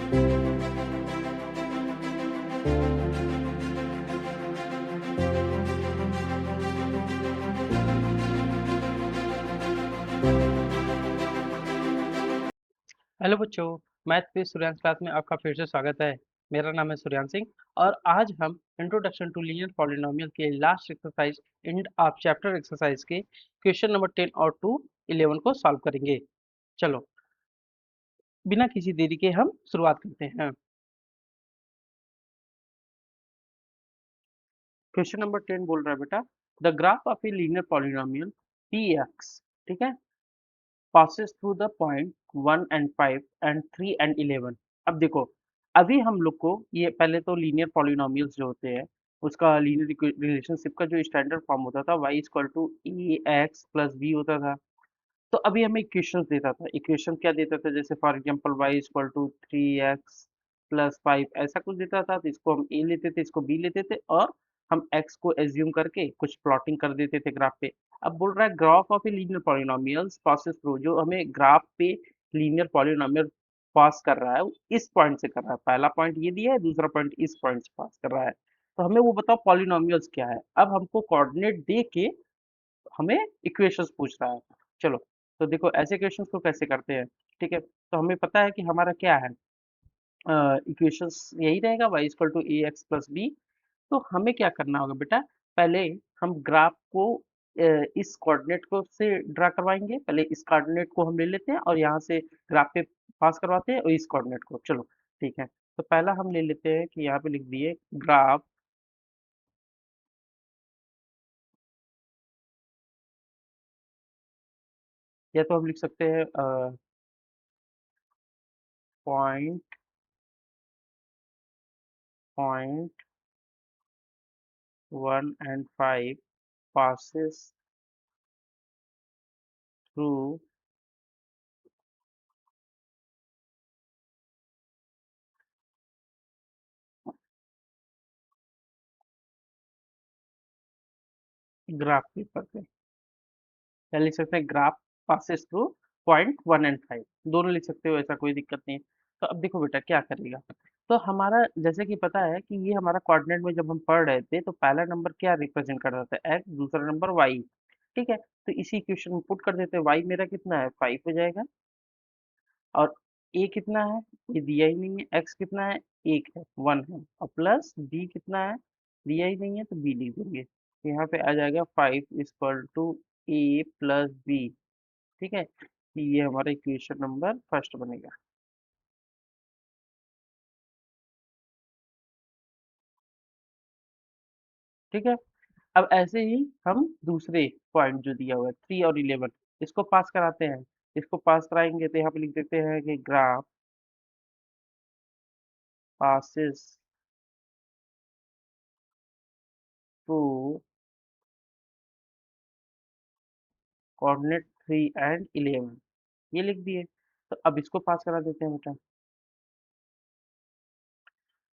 Hello बच्चों, math पे Suryansh class में आपका फिर से स्वागत है। मेरा नाम है सूर्यांश सिंह और आज हम इंट्रोडक्शन टू लीनियर पॉलिनोमियल के last exercise end of chapter exercise के क्वेश्चन नंबर 10 और 11 को सॉल्व करेंगे। चलो, बिना किसी देरी के हम शुरुआत करते हैं। क्वेश्चन नंबर 10 बोल रहा है बेटा, the graph of a linear polynomial p x, ठीक है, passes through the point 1 and 5 and 3 and 11। अब देखो, अभी हम लोग को ये पहले तो लीनियर पॉलिनोमियल्स जो होते हैं उसका लीनियर रिलेशनशिप का जो स्टैंडर्ड फॉर्म होता था y equal to a x plus b होता था। तो अभी हमें इक्वेशंस देता था, इक्वेशन क्या देता था, जैसे for example y equal to 3x plus 5 ऐसा कुछ देता था। तो इसको हम a लेते थे, इसको b लेते थे और हम x को एज्यूम करके कुछ प्लॉटिंग कर देते थे ग्राफ पे। अब बोल रहा है graph of a linear polynomials passes through, जो हमें ग्राफ पे लीनियर पॉलिनोमियल पास कर रहा है वो इस पॉइंट से कर रहा है। पहला पॉइंट ये दिया है, दूसरा पॉइंट इस पॉइंट से पास कर रहा है। तो हमें वो बताओ पॉलिनोमियल्स क्या है। अब हमको कोऑर्डिनेट दे के हमें इक्वेशंस पूछ रहा है। चलो, तो देखो ऐसे इक्वेशंस को कैसे करते हैं। ठीक है, तो हमें पता है कि हमारा क्या है, इक्वेशंस यही रहेगा y equal to a x plus b. तो हमें क्या करना होगा बेटा, पहले हम ग्राफ को इस कोऑर्डिनेट को से ड्रा करवाएंगे। पहले इस कोऑर्डिनेट को हम ले लेते हैं और यहाँ से ग्राफ पे पास करवाते हैं और इस कोऑर्डिनेट को। चलो ठीक है, तो पहला हम ले लेते हैं कि यहाँ पे लिख दिए ग्राफ, या तो हम लिख सकते हैं point point 1 and 5 passes through graph paper पे, या लिख सकते हैं graph passes through point 1 and 5, दोनों लिख सकते हो, ऐसा कोई दिक्कत नहीं है। तो अब देखो बेटा क्या करेगा, तो हमारा जैसे कि पता है कि ये हमारा कोऑर्डिनेट में जब हम पढ़ रहे थे तो पहला नंबर क्या रिप्रेजेंट कर रहा था, एक्स, दूसरा नंबर वाई। ठीक है, तो इसी इक्वेशन में पुट कर देते हैं। वाई मेरा कितना है, 5 हो जाएगा, और ए कितना है, ये दिया ही नहीं है। एक्स कितना है, एक है, 1 है, और प्लस बी कितना है, दिया ही नहीं है, तो बी लिख देंगे। तो यहाँ पे आ जाएगा 5 equal to a plus b. ठीक है, तो ये हमारा इक्वेशन नंबर फर्स्ट बनेगा। ठीक है, अब ऐसे ही हम दूसरे पॉइंट जो दिया हुआ है 3 और 11, इसको पास कराते हैं। इसको पास कराएंगे तो यहाँ पे लिख देते हैं कि graph passes to coordinate 3 and 11, ये लिख दिए। तो अब इसको पास करा देते हैं बेटा।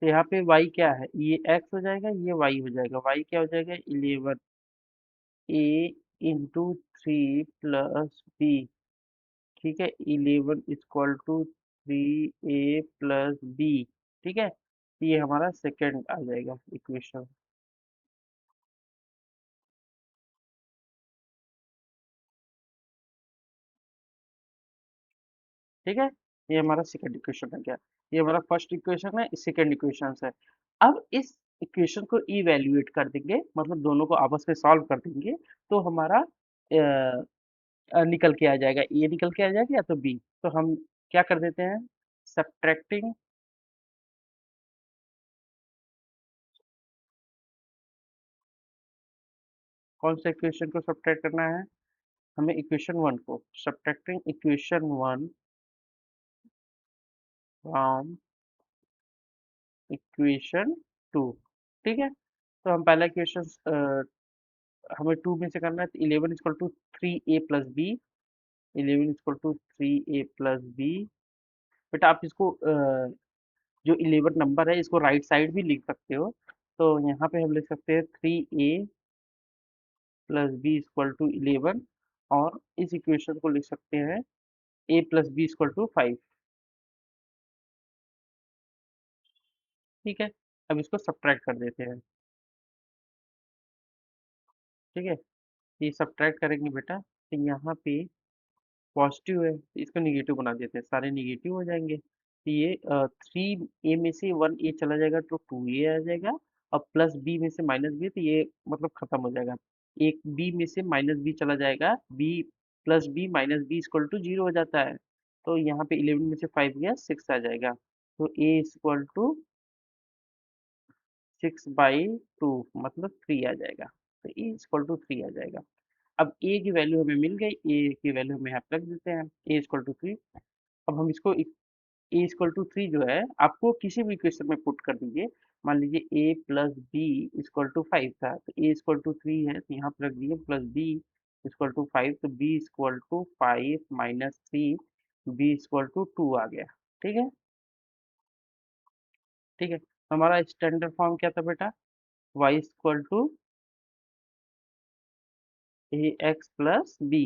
तो यहाँ पे y क्या है, ये x हो जाएगा, ये y हो जाएगा। y क्या हो जाएगा, 11 a इंटू 3 प्लस बी। ठीक है, 11 equal to 3a plus b. ठीक है, तो ये हमारा सेकंड आ जाएगा इक्वेशन। ठीक है, ये हमारा सेकंड इक्वेशन है। क्या, ये हमारा फर्स्ट इक्वेशन है, सेकंड इक्वेशन है। अब इस इक्वेशन को इवेल्युएट कर देंगे, मतलब दोनों को आपस में सॉल्व कर देंगे, तो हमारा निकल के आ जाएगा, ए निकल के आ जाएगा या तो बी। तो हम क्या कर देते हैं, सब्ट्रैक्टिंग, कौन सा इक्वेशन को सब्ट्रैक्ट करना है, हमें इक्वेशन वन को, subtracting equation one from equation two. ठीक है, तो हम पहला इक्वेशन हमें टू में से करना है, तो 11 equal to 3a plus b. 11 equal to 3a plus b. बेटा आप इसको जो 11 नंबर है इसको राइट साइड भी लिख सकते हो। तो यहाँ पे हम लिख सकते हैं 3a plus b equal to 11, और इस इक्वेशन को लिख सकते हैं a plus b equal to 5। ठीक है। अब इसको सब्ट्रैक्ट कर देते हैं। ठीक है, ये सब्ट्रैक्ट करेंगे बेटा तो यहाँ पे पॉजिटिव है तो इसको निगेटिव बना देते हैं, सारे निगेटिव हो जाएंगे तो ये 3 ए में से 1 ए चला जाएगा तो 2 ए आ जाएगा। और प्लस बी में से माइनस बी तो ये मतलब खत्म हो जाएगा। एक बी में से माइनस बी चला जाएगा, b plus b minus b equal to 0 हो जाता है। तो यहाँ पे 11 में से 5 गया 6 आ जाएगा। तो ए इक्वल टू 6/2 मतलब 3 आ जाएगा। तो ए इक्वल टू 3 आ जाएगा। अब ए की वैल्यू हमें मिल गई, ए की वैल्यू हम यहाँ पे रख देते हैं, ए इक्वल टू 3। अब हम इसको ए इक्वल टू 3 जो है आपको किसी भी इक्वेशन में पुट कर दीजिए। मान लीजिए ए प्लस बी इक्वल टू 5 था तो ए इक्वल टू 3 है तो यहाँ पे रख दिए प्लस बी इक्वल टू 5 तो b equal to 5 minus 3, b equal to 2 आ गया। ठीक है। ठीक है, तो हमारा स्टैंडर्ड फॉर्म क्या था बेटा, y equal to a x plus b.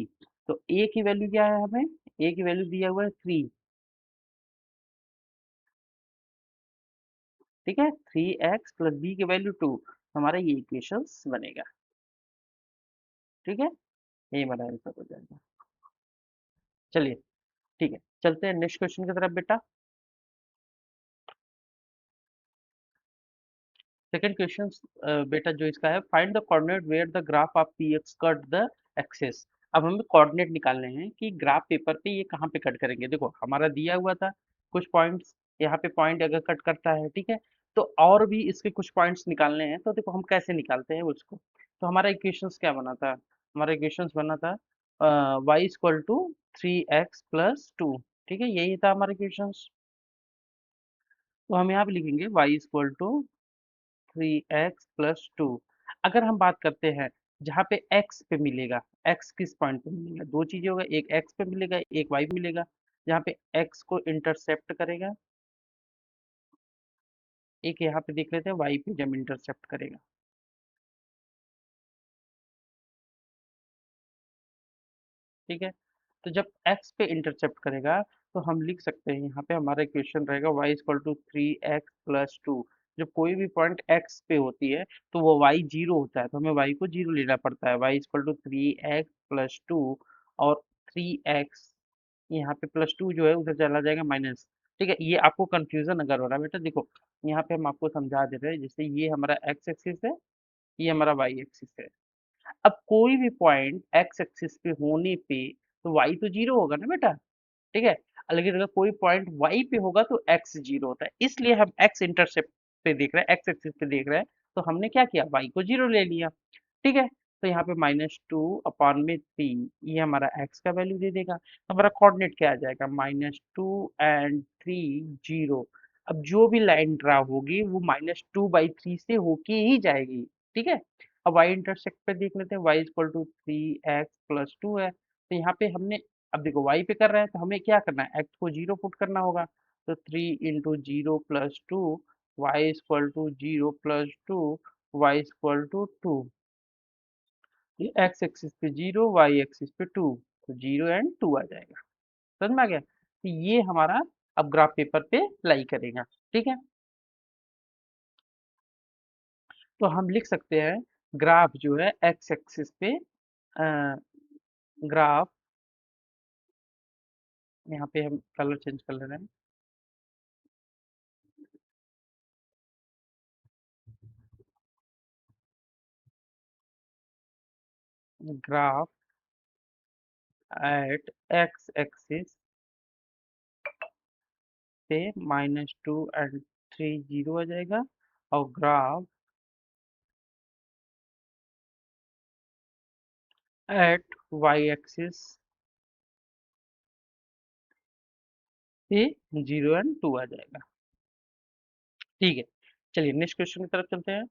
तो ए की वैल्यू क्या है, हमें ए की वैल्यू दिया हुआ है 3। ठीक है, 3x प्लस बी की वैल्यू 2, हमारा ये इक्वेशंस बनेगा। ठीक है, यही हमारा आंसर हो जाएगा। चलिए, ठीक है, चलते हैं नेक्स्ट क्वेश्चन की तरफ बेटा। सेकंड क्वेश्चन बेटा जो इसका है, find the coordinate where the graph of p x cut the axis. अब हमें कोऑर्डिनेट निकालने हैं कि ग्राफ पेपर पे ये कहाँ पे कट करेंगे। देखो हमारा दिया हुआ था कुछ पॉइंट्स, यहाँ पे पॉइंट अगर कट करता है, ठीक है, तो और भी इसके कुछ पॉइंट्स निकालने हैं। तो देखो हम कैसे निकालते हैं उसको। तो हमारा इक्वेशंस क्या बना था, हमारा इक्वेशंस बना था वाई इक्वल टू 3x+2। ठीक है, यही था हमारा इक्वेशंस। तो हम यहाँ पे लिखेंगे वाई इक्वल टू 3x+2। अगर हम बात करते हैं जहाँ पे x पे मिलेगा, x किस पॉइंट पे मिलेगा, दो चीजें होगा, एक x पे मिलेगा एक y पे मिलेगा। जहाँ पे x को इंटरसेप्ट करेगा, एक यहाँ पे देख लेते हैं y पे जब इंटरसेप्ट करेगा। ठीक है, तो जब x पे इंटरसेप्ट करेगा तो हम लिख सकते हैं यहाँ पे हमारा इक्वेशन रहेगा y इक्वल टू 3x+2। जब कोई भी पॉइंट x पे होती है तो वो y 0 होता है तो हमें y को 0 लेना पड़ता है, y इक्वल टू 3x+2। और 3x यहाँ पे +2 जो है उधर चला जाएगा माइनस। ठीक है, ये आपको कंफ्यूजन अगर हो रहा है बेटा, देखो यहाँ पे हम आपको समझा दे रहे हैं, जैसे ये हमारा x एक्सिस है, ये हमारा y एक्सिस है। अब कोई भी पॉइंट एक्स एक्सिस पे होने पे तो y तो 0 होगा ना बेटा। ठीक है, लेकिन अगर कोई पॉइंट y पे होगा तो x 0 होता है, इसलिए हम x इंटरसेप्ट पे देख रहे हैं, एक्स एक्सिस पे देख रहे हैं। तो हमने क्या किया, y को 0 ले लिया। ठीक है, तो यहाँ पे -2/3 ये हमारा x का वैल्यू दे देगा। तो हमारा कोऑर्डिनेट क्या आ जाएगा, -2 और 3 0। अब जो भी लाइन ड्रा होगी वो -2/3 से होके ही जाएगी। ठीक है, अब y इंटरसेक्ट पे देख लेते हैं, y इक्वल टू 3x+2 है तो यहाँ पे हमने, अब देखो y पे कर रहे हैं तो हमें क्या करना है, x को 0 पुट करना होगा। तो 3 × 0 + 2, y equal to 0 + 2, y equal to 2। ये एक्स एक्सिस पे 0, वाई एक्सिस पे 2, तो 0 एंड 2 आ जाएगा। समझ में आ गया, तो ये हमारा अब ग्राफ पेपर पे लाई करेगा। ठीक है, तो हम लिख सकते हैं ग्राफ जो है एक्स एक्सिस पे, ग्राफ, यहाँ पे हम कलर चेंज कर ले रहे हैं, ग्राफ एट एक्स एक्सिस पे -2 और 3 0 आ जाएगा। और ग्राफ एट वाई एक्सिस पे 0 एंड 2 आ जाएगा। ठीक है, चलिए नेक्स्ट क्वेश्चन की तरफ चलते हैं।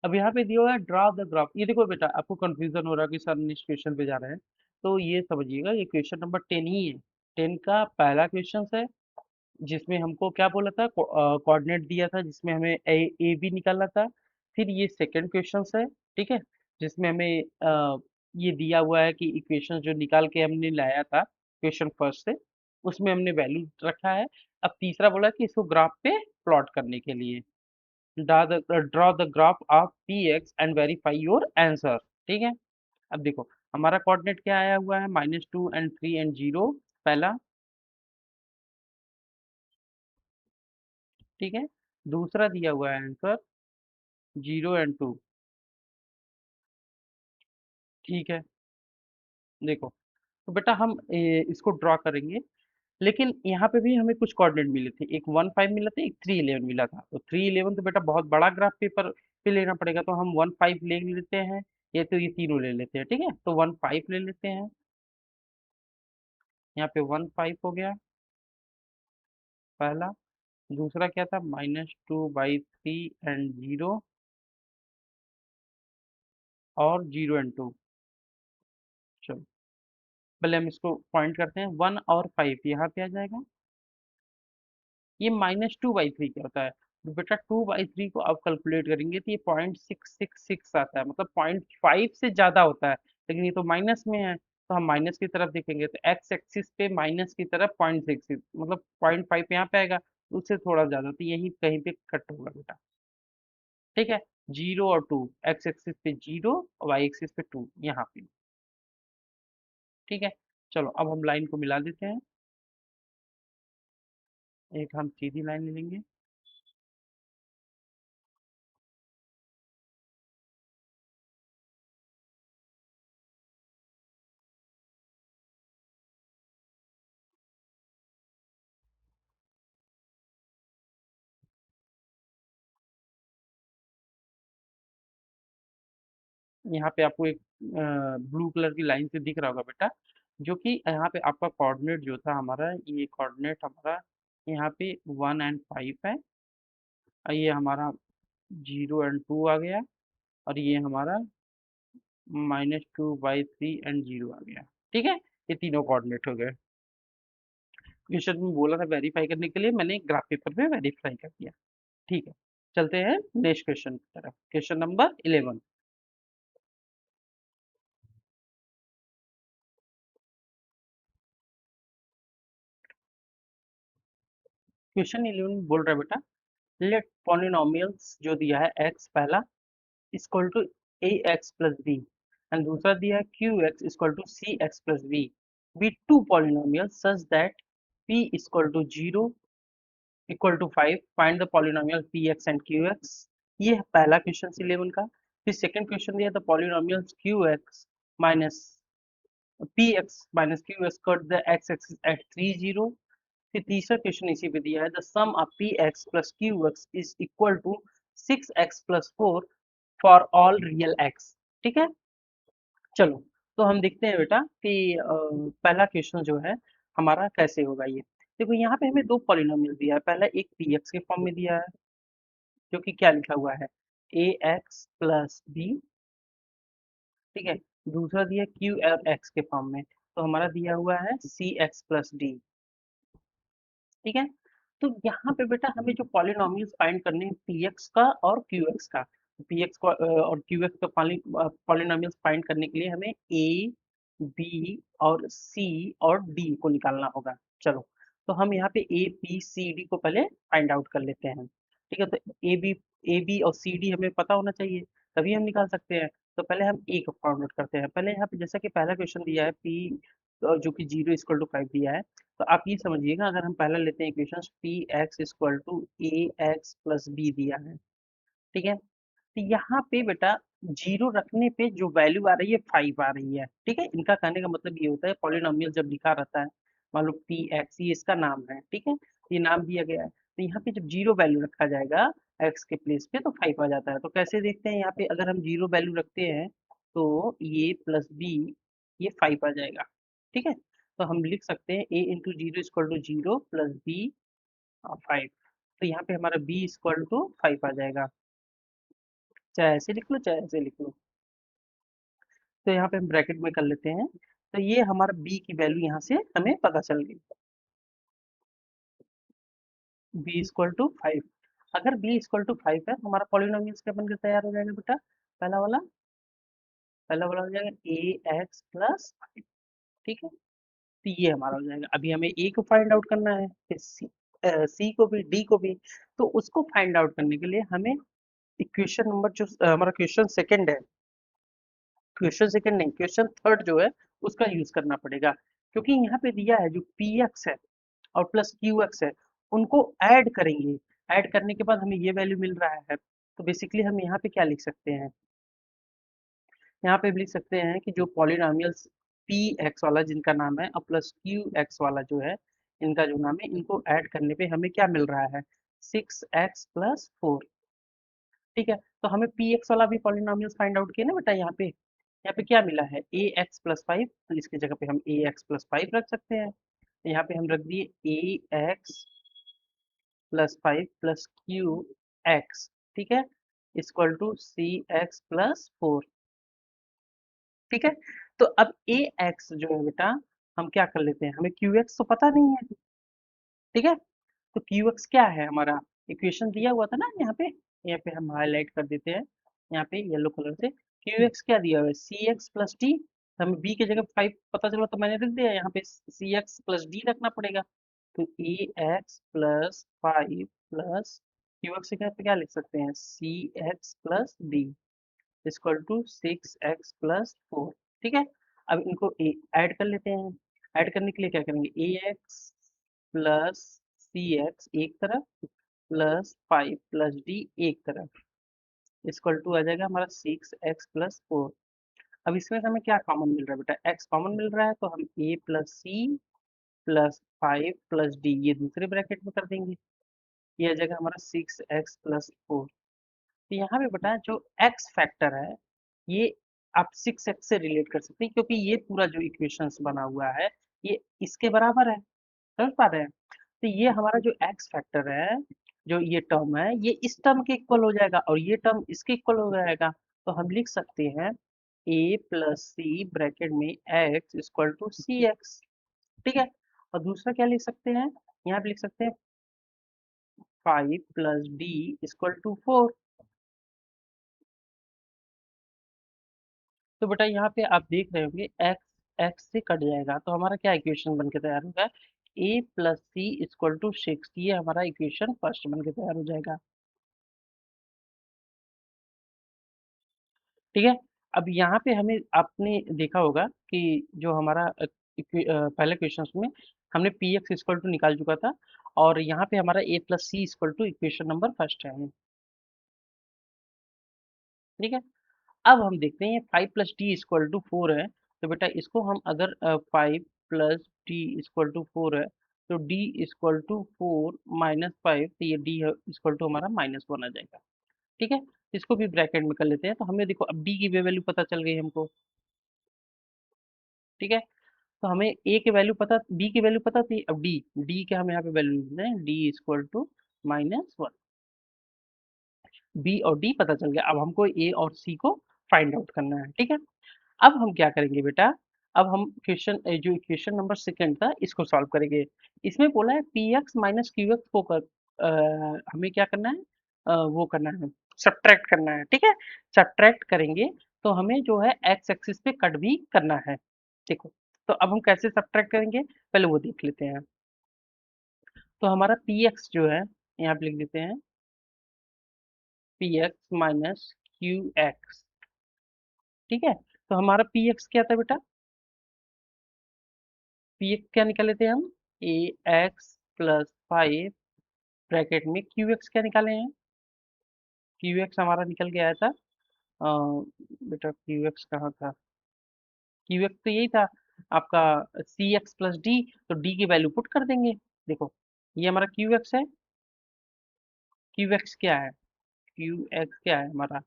अब यहाँ पे दिया हुआ है ड्रा द ग्राफ। ये देखो बेटा आपको कंफ्यूजन हो रहा है कि सर नेक्स्ट क्वेश्चन पे जा रहे हैं, तो ये समझिएगा ये क्वेश्चन नंबर 10 ही है। 10 का पहला क्वेश्चन है जिसमें हमको क्या बोला था, कोऑर्डिनेट दिया था जिसमें हमें ए बी निकालना था। फिर ये सेकंड क्वेश्चन है, ठीक है, जिसमें हमें ये दिया हुआ है कि इक्वेशन जो निकाल के हमने लाया था क्वेश्चन फर्स्ट से, उसमें हमने वैल्यू रखा है। अब तीसरा बोला कि इसको ग्राफ पे प्लॉट करने के लिए। Draw the graph of p x and verify your answer. ठीक है, अब देखो हमारा कोऑर्डिनेट क्या आया हुआ है, -2 and 3 and 0 पहला। ठीक है, दूसरा दिया हुआ है आंसर 0 and 2। ठीक है, देखो तो बेटा हम इसको ड्रॉ करेंगे, लेकिन यहाँ पे भी हमें कुछ कोऑर्डिनेट मिले थे, एक 1 5 मिला था, एक 3 11 मिला था। तो 3 11 तो बेटा बहुत बड़ा ग्राफ पेपर पे लेना पड़ेगा, तो हम 1 5 ले लेते हैं। ये तो ये तीनों ले लेते हैं, ठीक है, तो 1 5 ले लेते हैं। यहाँ पे 1 5 हो गया पहला। दूसरा क्या था, -2/3 and 0 और 0 and 2। चलो पहले हम इसको पॉइंट करते हैं, 1 और 5 यहाँ पे आ जाएगा। ये -2/3 क्या होता है, तो बेटा 2/3 को आप कैलकुलेट करेंगे तो ये 0.666 आता है, मतलब 0.5 से ज्यादा होता है। लेकिन ये तो माइनस में है, तो हम माइनस की तरफ देखेंगे, तो एक्स एक्सिस पे माइनस की तरफ 0.6 मतलब 0.5 यहाँ पे आएगा, उससे थोड़ा ज्यादा, तो यही कहीं पे कट होगा बेटा। ठीक है, 0 और 2, एक्स एक्सिस पे 0 और वाई एक्सिस पे 2 यहाँ पे। ठीक है, चलो अब हम लाइन को मिला देते हैं। एक हम सीधी लाइन ले लेंगे। यहाँ पे आपको एक ब्लू कलर की लाइन से दिख रहा होगा बेटा, जो कि यहाँ पे आपका कोऑर्डिनेट जो था हमारा, ये कोऑर्डिनेट हमारा यहाँ पे 1 and 5 है, और ये हमारा 0 and 2 आ गया, और ये हमारा -2/3 and 0 आ गया। ठीक है, ये तीनों कोऑर्डिनेट हो गए। क्वेश्चन में बोला था वेरीफाई करने के लिए, मैंने ग्राफ पेपर पे वेरीफाई कर दिया। ठीक है, चलते हैं नेक्स्ट क्वेश्चन की तरफ, क्वेश्चन नंबर 11। क्वेश्चन 11 बोल रहा है बेटा, लेट पॉलिनोमियल्स जो दिया है x पहला equal to a x plus b, and दूसरा दिया है q x equal to c x plus b, b to polynomial such that p equal to 0 equal to 5, find the polynomial p x and q x. ये है पहला question 11 का। फिर second question दिया the polynomials q x minus p x minus q x cut the x axis at 3 0। फिर तीसरा question इसी पे दिया है, the sum of p x plus q x is equal to 6x+4 for all real x. ठीक है, चलो तो हम देखते हैं बेटा कि पहला क्वेश्चन जो है हमारा कैसे होगा ये। देखो यहाँ पे हमें दो पॉलिनोमियल दिया है, पहला एक पी एक्स के फॉर्म में दिया है, जो कि क्या लिखा हुआ है, ए एक्स प्लस बी। ठीक है, दूसरा दिया क्यू और एक्स के फॉर्म में, तो हमारा दिया हुआ है सी एक्स प्लस डी। ठीक है, तो यहाँ पे बेटा हमें जो पॉलिनोमियल्स फाइंड करने हैं पी एक्स का और क्यू एक्स का, पी एक्स का और क्यू एक्स का पॉलिनोमियल्स फाइंड करने के लिए हमें ए बी और सी और डी को निकालना होगा। चलो तो हम यहाँ पे ए बी सी डी को पहले फाइंड आउट कर लेते हैं। ठीक है, तो ए बी और सी डी हमें पता होना चाहिए, तभी हम निकाल सकते हैं। तो पहले हम ए को फाइंड आउट करते हैं। पहले यहाँ पे जैसा कि पहला क्वेश्चन दिया है पी जो कि 0 = 5 दिया है, तो आप ये समझिएगा, अगर हम पहला लेते हैं equation p x equal to a x plus b दिया है। ठीक है, तो यहाँ पे बेटा 0 रखने पे जो वैल्यू आ रही है 5 आ रही है। ठीक है, इनका कहने का मतलब ये होता है पॉलिनोमियल जब लिखा रहता है, मान लो पी एक्स ये इसका नाम है, ठीक है, ये नाम दिया गया है, तो यहाँ पे जब 0 वैल्यू रखा जाएगा एक्स के प्लेस पे तो 5 आ जाता है। तो कैसे देखते हैं, यहाँ पे अगर हम 0 वैल्यू रखते हैं तो ये प्लस बी ये 5 आ जाएगा। ठीक है, तो हम लिख सकते हैं a इंटू 0 = 0 प्लस बी 5। तो यहाँ पे हमारा b = 5 आ जाएगा, चाहे ऐसे लिख लो चाहे ऐसे लिख लो। तो यहाँ पे हम ब्रैकेट में कर लेते हैं, तो ये हमारा b की वैल्यू यहाँ से हमें पता चल गई, b = 5। अगर b = 5 है तो हमारा पॉलिनोमियल्स क्या बनकर तैयार हो जाएगा बेटा, पहला वाला पहला वाला हो जाएगा ए एक्स प्लस 5। ठीक है, तो ये हमारा हो जाएगा। अभी हमें ए को फाइंड आउट करना है, फिर सी सी को भी, डी को भी। तो उसको फाइंड आउट करने के लिए हमें इक्वेशन नंबर जो हमारा क्वेश्चन सेकंड है, क्वेश्चन सेकंड नहीं, क्वेश्चन थर्ड जो है उसका यूज करना पड़ेगा। क्योंकि यहाँ पे दिया है जो पी एक्स है और प्लस क्यू एक्स है, उनको ऐड करेंगे। ऐड करने के बाद हमें ये वैल्यू मिल रहा है। तो बेसिकली हम यहाँ पे क्या लिख सकते हैं, यहाँ पे भी लिख सकते हैं कि जो पॉलिनॉमियल्स पी एक्स वाला जिनका नाम है और प्लस क्यू एक्स वाला जो है इनका जो नाम है, इनको ऐड करने पे हमें क्या मिल रहा है, 6x+4। ठीक है, तो हमें पी एक्स वाला भी पॉलिनॉमियल्स फाइंड आउट किया ना बेटा। यहाँ पे क्या मिला है, ax+5, तो इसकी जगह पे हम ax+5 रख सकते हैं। तो यहाँ पे हम रख दिए ax+5 प्लस क्यू एक्स, ठीक है, इक्वल टू cx+4। ठीक है, तो अब ए एक्स जो है बेटा, हम क्या कर लेते हैं, हमें क्यू एक्स तो पता नहीं है। ठीक है, तो क्यू एक्स क्या है हमारा, इक्वेशन दिया हुआ था ना यहाँ पे हम हाईलाइट कर देते हैं, यहाँ पे येलो कलर से। क्यू एक्स क्या दिया हुआ है, सी एक्स प्लस डी। हमें बी की जगह 5 पता चला तो मैंने लिख दिया, यहाँ पे सी एक्स प्लस डी रखना पड़ेगा। तो a x plus 5 plus q x की जगह पे क्या लिख सकते हैं, c x plus d equal to 6x+4। ठीक है, अब इनको ऐड कर लेते हैं। ऐड करने के लिए क्या करेंगे, ए एक्स प्लस सी एक्स एक तरफ प्लस 5 प्लस डी एक तरफ इक्वल टू आ जाएगा हमारा 6x+4। अब इसमें से हमें क्या कॉमन मिल रहा है बेटा, x कॉमन मिल रहा है, तो हम a plus c plus 5 plus d ये दूसरे ब्रैकेट में कर देंगे। ये आ जाएगा हमारा 6x+4। तो यहाँ पे बेटा जो x फैक्टर है, ये आप 6x से रिलेट कर सकते हैं, क्योंकि ये पूरा जो इक्वेशंस बना हुआ है ये इसके बराबर है। समझ पा रहे हैं, तो ये हमारा जो x फैक्टर है, जो ये टर्म है, ये इस टर्म के इक्वल हो जाएगा और ये टर्म इसके इक्वल हो जाएगा। तो हम लिख सकते हैं a प्लस सी ब्रैकेट में x equal to c x. ठीक है, और दूसरा क्या लिख सकते हैं, यहाँ पे लिख सकते हैं 5 प्लस डी इक्वल टू 4। तो बेटा यहाँ पे आप देख रहे होंगे एक्स एक्स से कट जाएगा, तो हमारा क्या इक्वेशन बन के तैयार होगा, ए प्लस सी इक्वल टू 6। ये हमारा इक्वेशन फर्स्ट बन के तैयार हो जाएगा। ठीक है, अब यहाँ पे हमें आपने देखा होगा कि जो हमारा पहले क्वेश्चन में हमने पी एक्स इक्वल टू निकाल चुका था, और यहाँ पे हमारा a plus c equal to equation number first है। ठीक है, अब हम देखते हैं 5 प्लस डी इक्वल टू 4 है। तो बेटा इसको हम अगर 5 प्लस डी इक्वल टू 4 है, तो डी इक्वल टू 4 माइनस 5, तो ये डी इक्वल टू हमारा -1 आ जाएगा। ठीक है, इसको भी ब्रैकेट में कर लेते हैं। तो हमें देखो अब डी की वैल्यू पता चल गई हमको। ठीक है, तो हमें ए की वैल्यू पता, बी की वैल्यू पता थी, अब डी डी के हम यहाँ पे वैल्यू लिख दें, डी इक्वल टू -1। बी और डी पता चल गया, अब हमको ए और सी को फाइंड आउट करना है। ठीक है, अब हम क्या करेंगे बेटा, अब हम क्वेश्चन जो इक्वेशन नंबर सेकंड था इसको सॉल्व करेंगे। इसमें बोला है P x minus q x को हमें क्या करना है, वो करना है, सब्ट्रैक्ट करना है। ठीक है, सब्ट्रैक्ट करेंगे तो हमें जो है एक्स एक्सिस पे कट भी करना है। देखो, तो अब हम कैसे सब्ट्रैक्ट करेंगे, पहले वो देख लेते हैं। तो हमारा पी एक्स जो है, यहाँ पे लिख देते हैं P x minus q x. ठीक है, तो हमारा पी एक्स क्या था बेटा, पी एक्स क्या निकाले थे हम, ए एक्स प्लस 5 ब्रैकेट में क्यू एक्स क्या निकाले हैं, क्यू एक्स हमारा निकल के आया था, बेटा क्यू एक्स कहाँ था, क्यू एक्स तो यही था आपका सी एक्स प्लस डी। तो डी की वैल्यू पुट कर देंगे। देखो, ये हमारा क्यू एक्स है, क्यू एक्स क्या है, क्यू एक्स क्या है हमारा,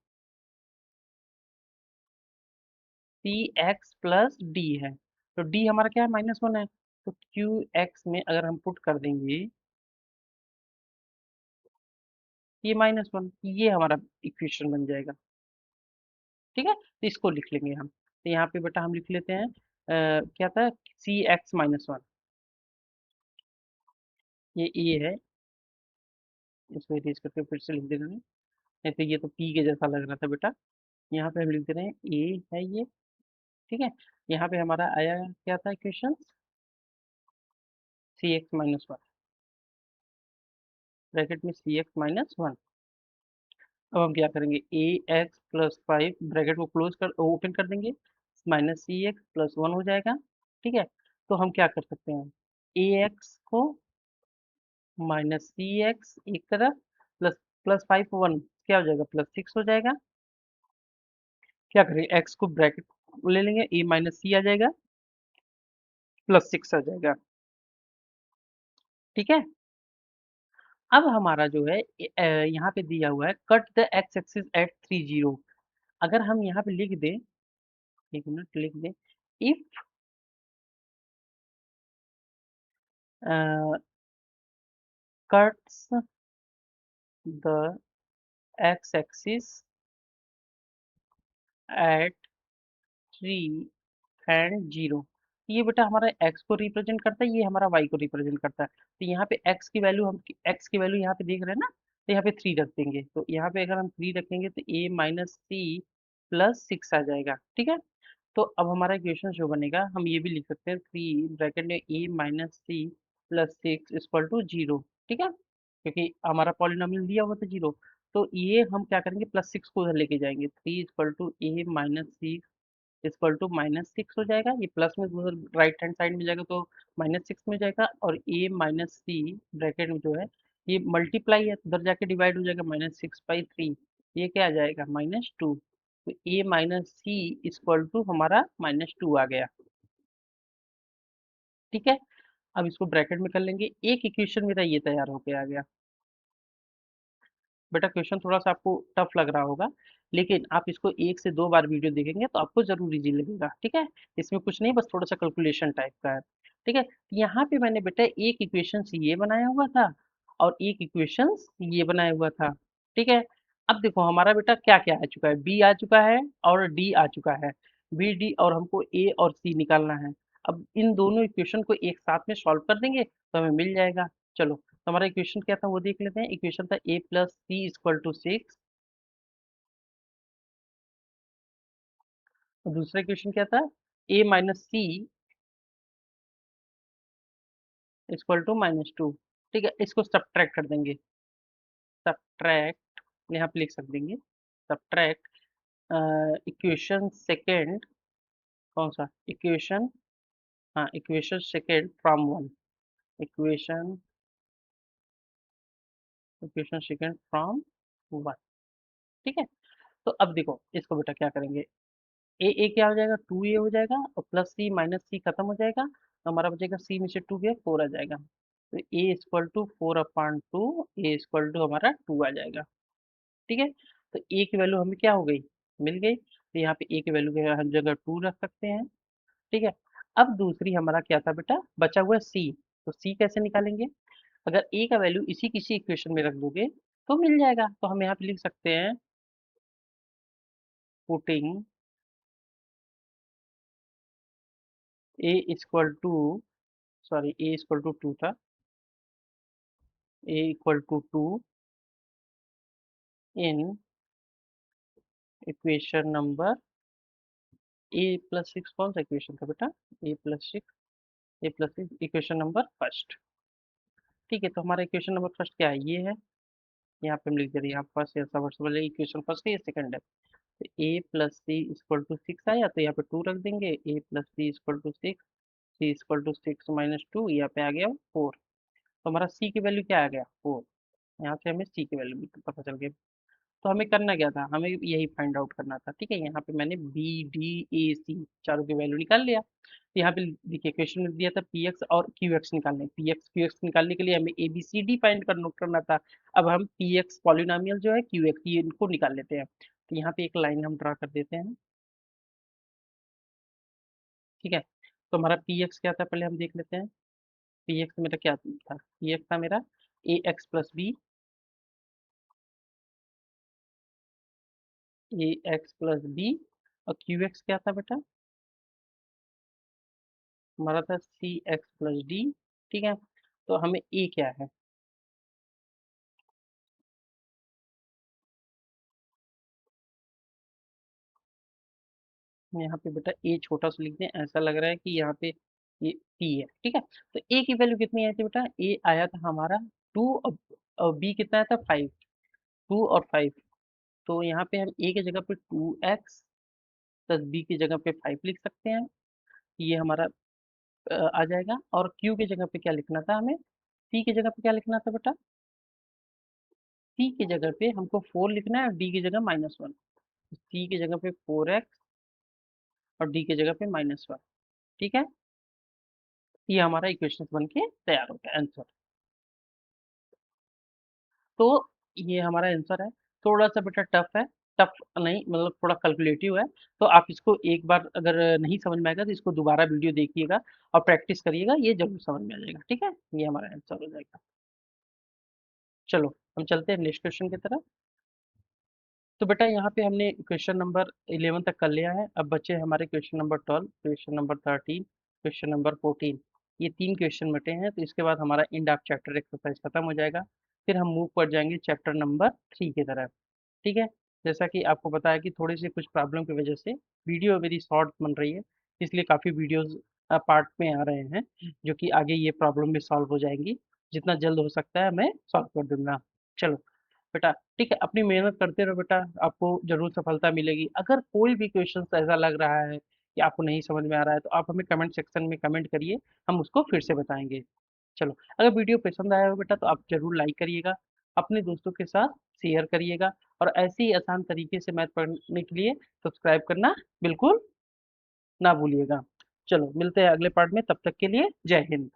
सी एक्स प्लस डी है। तो डी हमारा क्या है, -1 है। तो क्यू एक्स में अगर हम पुट कर देंगे ये -1, ये हमारा इक्वेशन बन जाएगा। ठीक है, तो इसको लिख लेंगे हम। तो यहाँ पे बेटा हम लिख लेते हैं क्या था, सी एक्स -1, ये ए है, इसको इरेज करके फिर से लिख देंगे, नहीं तो ये तो पी के जैसा लग रहा था बेटा। यहाँ पे हम लिख दे रहे हैं ए है ये। ठीक है, यहाँ पे हमारा आया क्या था इक्वेशन, सी एक्स -1। ब्रैकेट में सी एक्स माइनस वन। अब हम क्या करेंगे, ए एक्स प्लस फाइव ब्रैकेट को क्लोज कर ओपन कर देंगे, माइनस सी एक्स प्लस वन हो जाएगा। ठीक है, तो हम क्या कर सकते हैं, ए एक्स को माइनस सी एक्स एक तरफ, प्लस प्लस फाइव वन क्या हो जाएगा, प्लस सिक्स हो जाएगा। क्या करेंगे, एक्स को ब्रैकेट ले लेंगे, ए माइनस सी आ जाएगा, प्लस सिक्स आ जाएगा। ठीक है, अब हमारा जो है यहाँ पे दिया हुआ है cut the x axis eight three zero. अगर हम यहाँ पे लिख दें, एक मिनट लिख दें, if cuts the x axis eight three and zero, ये बेटा हमारा x को रिप्रेजेंट करता है, ये हमारा y को रिप्रेजेंट करता है। तो यहाँ पे x की वैल्यू, हम x की वैल्यू यहाँ पे देख रहे हैं ना, तो यहाँ पे थ्री रख देंगे। तो यहाँ पे अगर हम थ्री रखेंगे तो a minus c plus six आ जाएगा। ठीक है, तो अब हमारा इक्वेशन जो बनेगा, हम ये भी लिख सकते हैं, थ्री ब्रैकेट में a minus c plus six equal to zero. ठीक है, क्योंकि हमारा पॉलिनोमियल दिया हुआ था जीरो। तो ये हम क्या करेंगे, प्लस सिक्स को उधर लेके जाएंगे, three equal to a minus c equal to minus six हो जाएगा। ये प्लस में उधर राइट हैंड साइड में जाएगा तो माइनस सिक्स में जाएगा, और ए माइनस सी ब्रैकेट में जो है ये मल्टीप्लाई है, तो उधर जाके डिवाइड हो जाएगा, माइनस सिक्स बाई थ्री, ये क्या आ जाएगा, माइनस टू। तो ए माइनस सी इक्वल टू हमारा माइनस टू आ गया। ठीक है, अब इसको ब्रैकेट में कर लेंगे, एक इक्वेशन मेरा ये तैयार होके आ गया। बेटा क्वेश्चन थोड़ा सा आपको टफ लग रहा होगा, लेकिन आप इसको एक से दो बार वीडियो देखेंगे तो आपको जरूर इजी लगेगा। ठीक है, इसमें कुछ नहीं, बस थोड़ा सा कैलकुलेशन टाइप का है। ठीक है, यहाँ पे मैंने बेटा एक इक्वेशन ये बनाया हुआ था और एक इक्वेशन ये बनाया हुआ था। ठीक है, अब देखो हमारा बेटा क्या क्या आ चुका है, बी आ चुका है और डी आ चुका है, बी डी, और हमको ए और सी निकालना है। अब इन दोनों इक्वेशन को एक साथ में सॉल्व कर देंगे तो हमें मिल जाएगा। चलो, तो हमारा इक्वेशन क्या था वो देख लेते हैं। इक्वेशन था a plus c equal to six, और दूसरा इक्वेशन क्या था, a minus c equal to minus two. ठीक है, इसको सब्ट्रैक्ट कर देंगे, सब्ट्रैक्ट यहाँ पे लिख सक देंगे, सब्ट्रैक्ट इक्वेशन सेकेंड, कौन सा इक्वेशन, हाँ equation second from one, equation equation second from one. ठीक है, तो अब देखो इसको बेटा क्या करेंगे, ए क्या हो जाएगा, टू ए हो जाएगा, और प्लस सी माइनस सी खत्म हो जाएगा, तो हमारा बचेगा सी में से टू गया फोर आ जाएगा। तो a equal to four upon two, a equal to हमारा टू आ जाएगा। ठीक है, तो ए की वैल्यू हमें क्या हो गई, मिल गई, तो यहाँ पे ए की वैल्यू के हम जगह टू रख सकते हैं। ठीक है, अब दूसरी हमारा क्या था बेटा, बचा हुआ सी, तो सी कैसे निकालेंगे, अगर ए का वैल्यू इसी किसी इक्वेशन में रख दोगे तो मिल जाएगा। तो हम यहाँ पे लिख सकते हैं, putting a equal to, sorry a equal to two था, a equal to two in equation number, a plus six कौन सा इक्वेशन था बेटा, a plus six, a plus six equation number first. ठीक है, तो हमारा इक्वेशन नंबर फर्स्ट क्या है, ये है, यहाँ पे हम लिख दे रहे हैं, यहाँ फर्स्ट या सबसे इक्वेशन फर्स्ट है, ये सेकंड है। तो a plus c equal to six आया, तो यहाँ पे टू रख देंगे, a plus c equal to six, c equal to six minus two, यहाँ पे आ गया फोर। तो हमारा सी की वैल्यू क्या आ गया, फोर। यहाँ से हमें सी की वैल्यू भी पता चल गई। तो हमें करना क्या था, हमें यही फाइंड आउट करना था। ठीक है, यहाँ पे मैंने बी डी ए सी चारों की वैल्यू निकाल लिया। तो यहाँ पे देखिए क्वेश्चन में दिया था पी एक्स और क्यू एक्स निकालने, पी एक्स क्यू एक्स निकालने के लिए हमें a b c d find करना था। अब हम पी एक्स पॉलिनॉमियल जो है क्यू एक्स ये इनको निकाल लेते हैं। तो यहाँ पे एक लाइन हम ड्रा कर देते हैं। ठीक है, तो हमारा पी एक्स क्या था पहले हम देख लेते हैं। पी एक्स मेरा क्या था, पी एक्स था मेरा ए एक्स प्लस बी, ए एक्स प्लस बी, और क्यू एक्स क्या था बेटा, हमारा था सी एक्स प्लस डी। ठीक है, तो हमें ए क्या है, यहाँ पे बेटा ए छोटा सा लिख दें, ऐसा लग रहा है कि यहाँ पे ये पी है। ठीक है, तो ए की वैल्यू कितनी आई थी बेटा, ए आया था हमारा टू, और बी कितना था 5, 2 और 5, तो यहाँ पे हम ए की जगह पे 2x प्लस बी की जगह पे 5 लिख सकते हैं। ये हमारा आ जाएगा। और क्यू की जगह पे क्या लिखना था हमें, सी की जगह पे क्या लिखना था बेटा, सी की जगह पे हमको 4 लिखना है और डी की जगह -1। सी की जगह पे 4x और डी की जगह पे -1। ठीक है, ये हमारा इक्वेशन बन के तैयार हो गया आंसर। तो ये हमारा आंसर है। थोड़ा सा बेटा टफ है, टफ नहीं मतलब थोड़ा कैलकुलेटिव है। तो आप इसको एक बार अगर नहीं समझ में आएगा तो इसको दोबारा वीडियो देखिएगा और प्रैक्टिस करिएगा, ये जरूर समझ में आ जाएगा। ठीक है, ये हमारा आंसर हो जाएगा। चलो हम चलते हैं नेक्स्ट क्वेश्चन की तरफ। तो बेटा यहाँ पे हमने क्वेश्चन नंबर 11 तक कर लिया है। अब बचे हमारे question number 12, question number 13, question number 14। ये 3 क्वेश्चन बचे हैं, तो इसके बाद हमारा एंड ऑफ चैप्टर एक्सरसाइज खत्म हो जाएगा। फिर हम मूव कर जाएंगे चैप्टर नंबर 3 की तरफ। ठीक है, जैसा कि आपको पता है कि थोड़ी सी कुछ प्रॉब्लम की वजह से वीडियो मेरी शॉर्ट बन रही है, इसलिए काफ़ी वीडियोस पार्ट में आ रहे हैं, जो कि आगे ये प्रॉब्लम भी सॉल्व हो जाएंगी। जितना जल्द हो सकता है मैं सॉल्व कर दूंगा। चलो बेटा, ठीक है, अपनी मेहनत करते रहो बेटा, आपको जरूर सफलता मिलेगी। अगर कोई भी क्वेश्चन ऐसा लग रहा है कि आपको नहीं समझ में आ रहा है, तो आप हमें कमेंट सेक्शन में कमेंट करिए, हम उसको फिर से बताएंगे। चलो, अगर वीडियो पसंद आया हो बेटा तो आप ज़रूर लाइक करिएगा, अपने दोस्तों के साथ शेयर करिएगा, और ऐसे ही आसान तरीके से मैथ पढ़ने के लिए सब्सक्राइब करना बिल्कुल ना भूलिएगा। चलो मिलते हैं अगले पार्ट में, तब तक के लिए जय हिंद।